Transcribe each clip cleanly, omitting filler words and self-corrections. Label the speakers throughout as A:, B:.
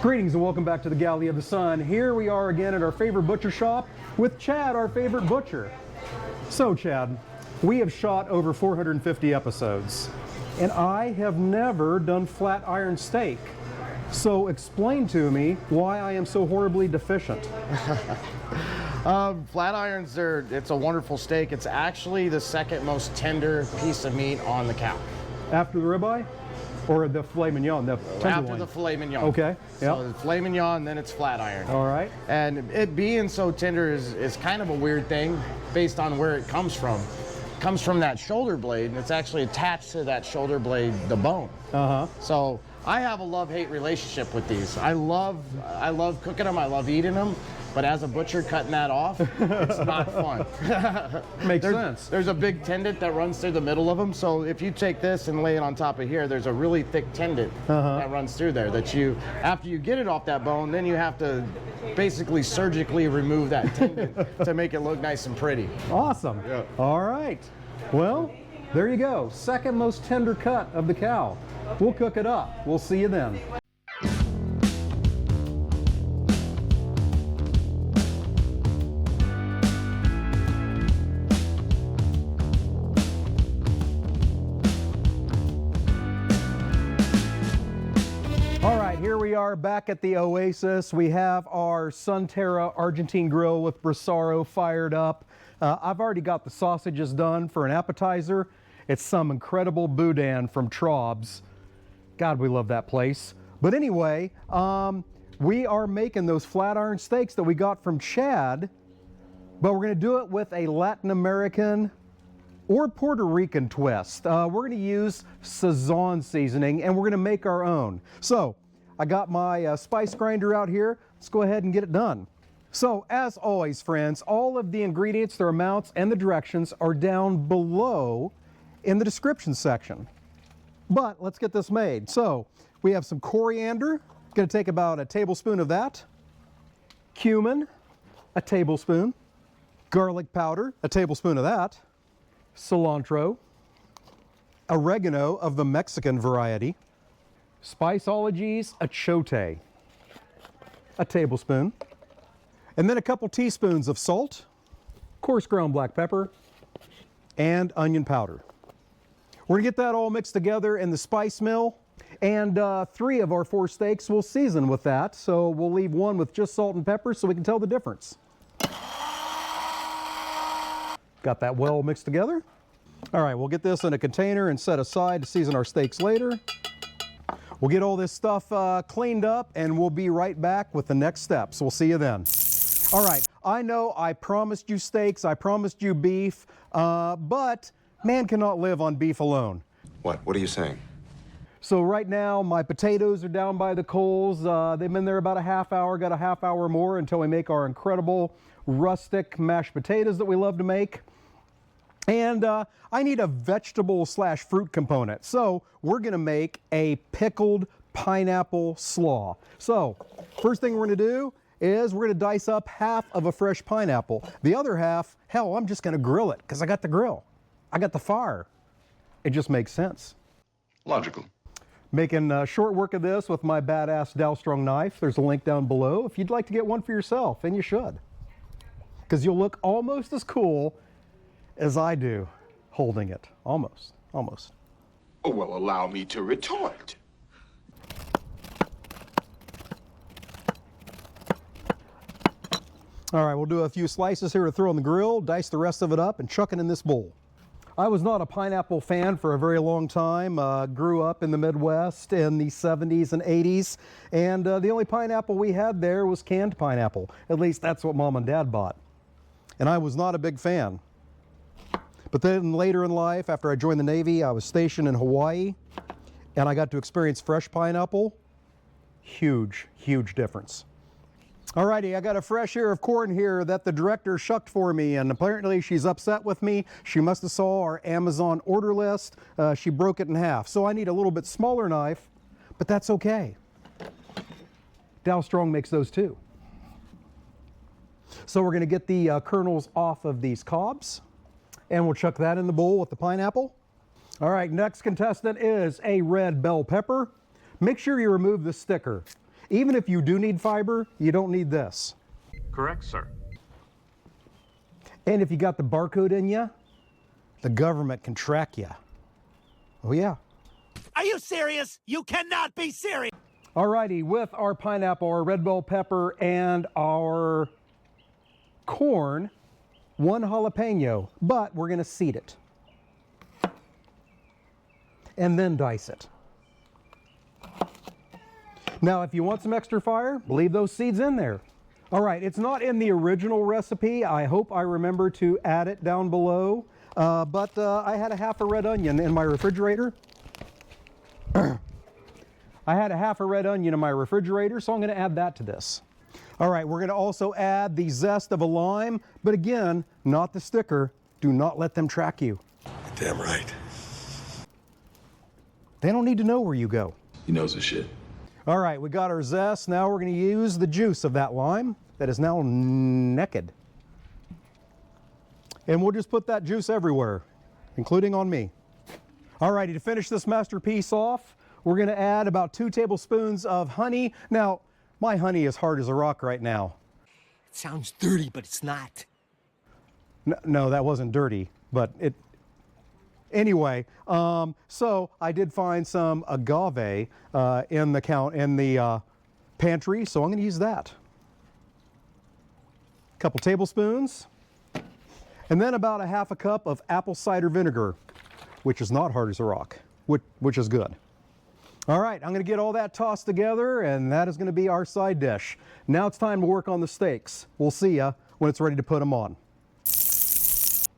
A: Greetings and welcome back to the Galley of the Sun. Here we are again at our favorite butcher shop with Chad, our favorite butcher. So Chad, we have shot over 450 episodes and I have never done flat iron steak. So explain to me why I am so horribly deficient.
B: Flat irons, it's a wonderful steak. It's actually the second most tender piece of meat on the cow.
A: After the ribeye? Or the filet mignon? The
B: After the filet mignon.
A: Okay.
B: So the filet mignon, then it's flat iron.
A: All right.
B: And it being so tender is kind of a weird thing based on where it comes from. It comes from that shoulder blade, and it's actually attached to that shoulder blade, the bone. So I have a love-hate relationship with these. I love cooking them. I love eating them. But as a butcher, cutting that off, it's not fun.
A: Makes sense.
B: There's a big tendon that runs through the middle of them. So if you take this and lay it on top of here, there's a really thick tendon that runs through there that after you get it off that bone, then you have to basically surgically remove that tendon to make it look nice and pretty.
A: Awesome. Yeah. All right. Well, there you go. Second most tender cut of the cow. We'll cook it up. We'll see you then. All right, here we are back at the Oasis. We have our Sunterra Argentine grill with Brisaro fired up. I've already got the sausages done for an appetizer. It's some incredible boudin from Traub's. God, we love that place. But anyway, we are making those flat iron steaks that we got from Chad, but we're gonna do it with a Latin American or Puerto Rican twist. We're gonna use Sazon Seasoning and we're gonna make our own. So I got my spice grinder out here. Let's go ahead and get it done. So as always, friends, all of the ingredients, their amounts, and the directions are down below in the description section. But let's get this made. So we have some coriander, gonna take about a tablespoon of that. Cumin, a tablespoon. Garlic powder, a tablespoon of that. Cilantro, oregano of the Mexican variety, Spiceology's achiote, a tablespoon, and then a couple teaspoons of salt, coarse ground black pepper, and onion powder. We're gonna get that all mixed together in the spice mill, and 3 of our 4 steaks we'll season with that, so we'll leave one with just salt and pepper so we can tell the difference. Got that well mixed together. All right, we'll get this in a container and set aside to season our steaks later. We'll get all this stuff cleaned up and we'll be right back with the next steps. We'll see you then. All right, I know I promised you steaks, I promised you beef, but man cannot live on beef alone.
C: What are you saying?
A: So right now my potatoes are down by the coals. They've been there about a half hour, got a half hour more until we make our incredible rustic mashed potatoes that we love to make. And I need a vegetable / fruit component. So we're gonna make a pickled pineapple slaw. So first thing we're gonna do is we're gonna dice up half of a fresh pineapple. The other half, hell, I'm just gonna grill it because I got the grill. I got the fire. It just makes sense.
C: Logical.
A: Making short work of this with my badass Dalstrong knife. There's a link down below if you'd like to get one for yourself, and you should. Because you'll look almost as cool as I do holding it. Almost.
C: Oh, well, allow me to retort.
A: All right, we'll do a few slices here to throw on the grill, dice the rest of it up, and chuck it in this bowl. I was not a pineapple fan for a very long time. Grew up in the Midwest in the 70s and 80s, and the only pineapple we had there was canned pineapple. At least that's what Mom and Dad bought. And I was not a big fan. But then later in life, after I joined the Navy, I was stationed in Hawaii, and I got to experience fresh pineapple. Huge difference. Alrighty, I got a fresh ear of corn here that the director shucked for me, and apparently she's upset with me. She must have saw our Amazon order list. She broke it in half. So I need a little bit smaller knife, but that's okay. Dalstrong makes those too. So we're gonna get the kernels off of these cobs, and we'll chuck that in the bowl with the pineapple. All right, next contestant is a red bell pepper. Make sure you remove the sticker. Even if you do need fiber, you don't need this.
D: Correct, sir.
A: And if you got the barcode in you, the government can track you. Oh yeah.
E: Are you serious? You cannot be serious.
A: Alrighty, with our pineapple, our red bell pepper, and our corn, 1 jalapeno, but we're gonna seed it. And then dice it. Now, if you want some extra fire, leave those seeds in there. All right, it's not in the original recipe. I hope I remember to add it down below. But I had a half a red onion in my refrigerator. I had a half a red onion in my refrigerator, so I'm going to add that to this. All right, we're going to also add the zest of a lime, but again, not the sticker. Do not let them track you.
F: Damn right.
A: They don't need to know where you go.
F: He knows his shit.
A: All right, we got our zest. Now we're going to use the juice of that lime that is now naked. And we'll just put that juice everywhere, including on me. All righty, to finish this masterpiece off, we're going to add about 2 tablespoons of honey. Now, my honey is hard as a rock right now.
E: It sounds dirty, but it's not.
A: No, that wasn't dirty, but it... Anyway, so I did find some agave in the pantry, so I'm going to use that. A couple tablespoons, and then about a half a cup of apple cider vinegar, which is not hard as a rock, which is good. All right, I'm going to get all that tossed together, and that is going to be our side dish. Now it's time to work on the steaks. We'll see ya when it's ready to put them on.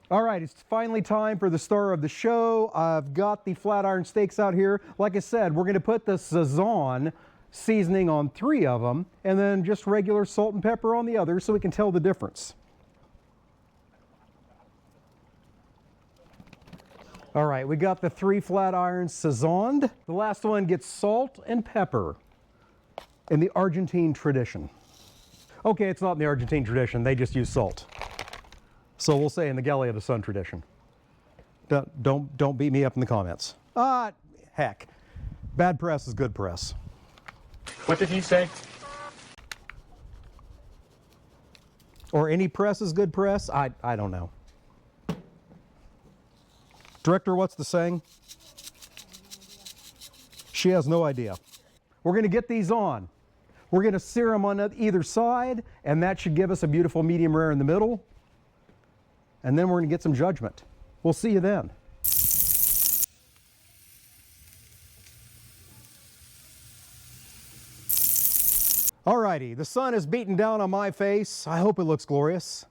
A: All right, it's finally time for the star of the show. I've got the flat iron steaks out here. Like I said, we're going to put the Sazon seasoning on 3 of them, and then just regular salt and pepper on the others so we can tell the difference. All right, we got the 3 flat irons Sazoned. The last one gets salt and pepper in the Argentine tradition. Okay, it's not in the Argentine tradition. They just use salt. So we'll say in the Galley of the Sun tradition. Don't beat me up in the comments. Heck, bad press is good press.
D: What did he say?
A: Or any press is good press? I don't know. Director, what's the saying? She has no idea. We're going to get these on. We're going to sear them on either side, and that should give us a beautiful medium rare in the middle. And then we're going to get some judgment. We'll see you then. Alrighty, the sun is beating down on my face. I hope it looks glorious.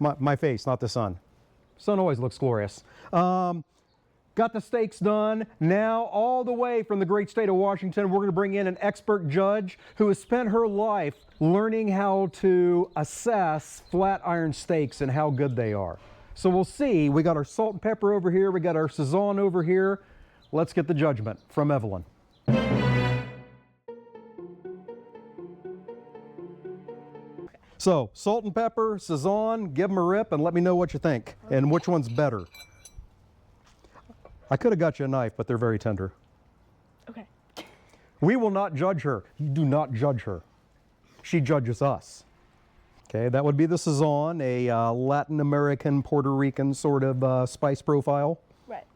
A: My face, not the sun. Sun always looks glorious. Got the steaks done. Now, all the way from the great state of Washington, we're going to bring in an expert judge who has spent her life learning how to assess flat iron steaks and how good they are. So we'll see. We got our salt and pepper over here. We got our Sazon over here. Let's get the judgment from Evelyn. So, salt and pepper, Sazon, give them a rip and let me know what you think and which one's better. I could have got you a knife, but they're very tender.
G: Okay.
A: We will not judge her. You do not judge her. She judges us. Okay, that would be the Sazon, a Latin American, Puerto Rican sort of spice profile.
G: Right.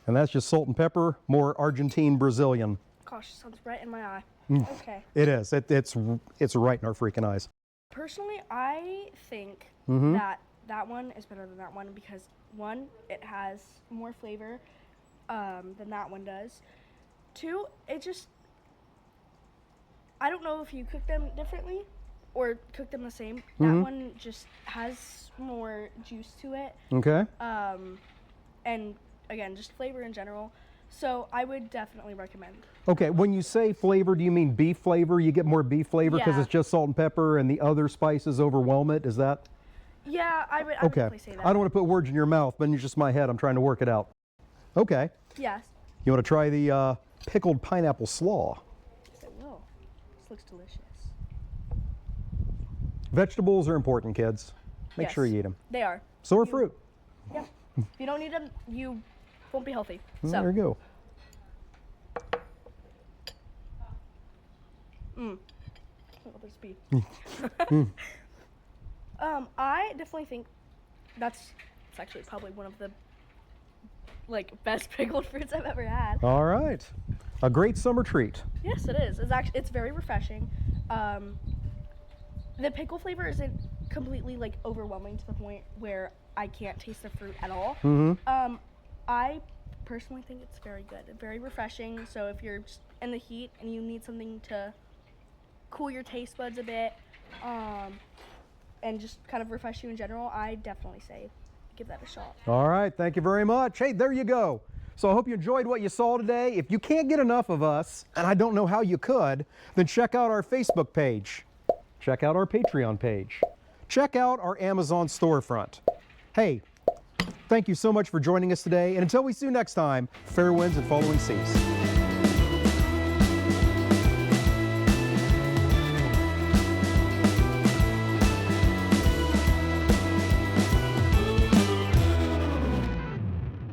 A: And that's just salt and pepper, more Argentine, Brazilian.
G: Gosh, sounds right in my eye. Okay.
A: It is. It's right in our freaking eyes.
G: Personally, I think that one is better than that one because, one, it has more flavor than that one does. 2, it just, I don't know if you cook them differently or cook them the same. That one just has more juice to it.
A: Okay.
G: And again, just flavor in general. So I would definitely recommend.
A: Okay, when you say flavor, do you mean beef flavor? You get more beef flavor because
G: Yeah.
A: it's just salt and pepper and the other spices overwhelm it? Is that?
G: Yeah, I would
A: Okay.
G: definitely say that.
A: I don't want to put words in your mouth, but it's just my head. I'm trying to work it out. Okay.
G: Yes.
A: You want to try the pickled pineapple slaw?
G: Yes, I will. This looks delicious.
A: Vegetables are important, kids. Make
G: Yes.
A: sure you eat them.
G: They are.
A: So are fruit.
G: Yeah. If you don't eat them, you won't be healthy.
A: Well,
G: So
A: there you go.
G: Oh, there's beef. I definitely think it's actually probably one of the best pickled fruits I've ever had.
A: All right. A great summer treat.
G: Yes, it is. It's very refreshing. The pickle flavor isn't completely overwhelming to the point where I can't taste the fruit at all. I personally think it's very good and very refreshing. So if you're just in the heat and you need something to cool your taste buds a bit, and just kind of refresh you in general, I definitely say give that a shot.
A: All right. Thank you very much. Hey, there you go. So I hope you enjoyed what you saw today. If you can't get enough of us, and I don't know how you could, then check out our Facebook page. Check out our Patreon page. Check out our Amazon storefront. Hey, thank you so much for joining us today. And until we see you next time, fair winds and following seas.